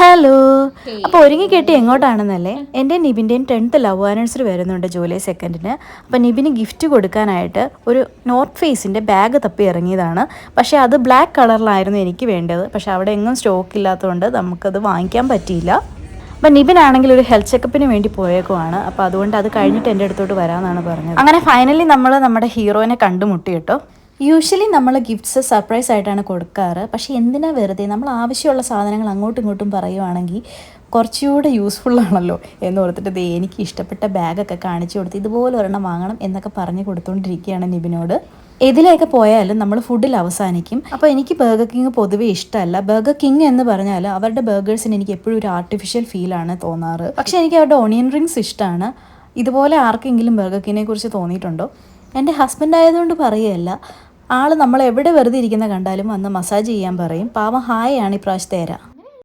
Hello. അപ്പോൾ ഒരുങ്ങി കെട്ടി എങ്ങോട്ടാണെന്നല്ലേ? എൻ്റെ നിബിൻ്റെയും 10th ലവ് ആനിവേഴ്സറി വരുന്നുണ്ട് ജൂലൈ 2. അപ്പോൾ നിബിന് ഗിഫ്റ്റ് കൊടുക്കാനായിട്ട് ഒരു നോർത്ത് ഫേസിൻ്റെ ബാഗ് തപ്പി ഇറങ്ങിയതാണ്. പക്ഷേ അത് ബ്ലാക്ക് കളറിലായിരുന്നു എനിക്ക് വേണ്ടത്. പക്ഷേ അവിടെ എങ്ങും സ്റ്റോക്ക് ഇല്ലാത്തതുകൊണ്ട് നമുക്കത് വാങ്ങിക്കാൻ പറ്റിയില്ല. അപ്പം നിബിനാണെങ്കിൽ ഒരു ഹെൽത്ത് ചെക്കപ്പിന് വേണ്ടി പോയേക്കുവാണ്. അപ്പോൾ അതുകൊണ്ട് അത് കഴിഞ്ഞിട്ട് എൻ്റെ അടുത്തോട്ട് വരാമെന്നാണ് പറഞ്ഞത്. അങ്ങനെ ഫൈനലി നമ്മൾ നമ്മുടെ ഹീറോയിനെ കണ്ടുമുട്ടി കേട്ടോ. യൂഷ്വലി നമ്മൾ ഗിഫ്റ്റ്സ് സർപ്രൈസ് ആയിട്ടാണ് കൊടുക്കാറ്. പക്ഷേ എന്തിനാ വെറുതെ നമ്മൾ ആവശ്യമുള്ള സാധനങ്ങൾ അങ്ങോട്ടും ഇങ്ങോട്ടും പറയുവാണെങ്കിൽ കുറച്ചുകൂടെ യൂസ്ഫുൾ ആണല്ലോ എന്ന് ഓർത്തിട്ട് എനിക്ക് ഇഷ്ടപ്പെട്ട ബാഗൊക്കെ കാണിച്ചു കൊടുത്ത് ഇതുപോലെ ഒരെണ്ണം വാങ്ങണം എന്നൊക്കെ പറഞ്ഞ് കൊടുത്തുകൊണ്ടിരിക്കുകയാണ് നിബിനോട്. ഇതിലേക്ക് പോയാലും നമ്മൾ ഫുഡിൽ അവസാനിക്കും. അപ്പോൾ എനിക്ക് ബർഗർ കിങ് പൊതുവേ ഇഷ്ടമല്ല. ബർഗർ കിങ് എന്ന് പറഞ്ഞാൽ അവരുടെ ബർഗേഴ്സിന് എനിക്ക് എപ്പോഴും ഒരു ആർട്ടിഫിഷ്യൽ ഫീലാണ് തോന്നാറ്. പക്ഷേ എനിക്ക് അവരുടെ ഓണിയൻ റിങ്സ് ഇഷ്ടമാണ്. ഇതുപോലെ ആർക്കെങ്കിലും ബർഗർ കിങ്ങിനെ കുറിച്ച് തോന്നിയിട്ടുണ്ടോ? എൻ്റെ ഹസ്ബൻഡ് ആയതുകൊണ്ട് പറയുകയല്ല, ആൾ നമ്മൾ എവിടെ വെറുതെ ഇരിക്കുന്ന കണ്ടാലും വന്ന് മസാജ് ചെയ്യാൻ പറയും. പാവം ഹായ് ആണ് ഇപ്രാവശ്യത്തെ തരാം.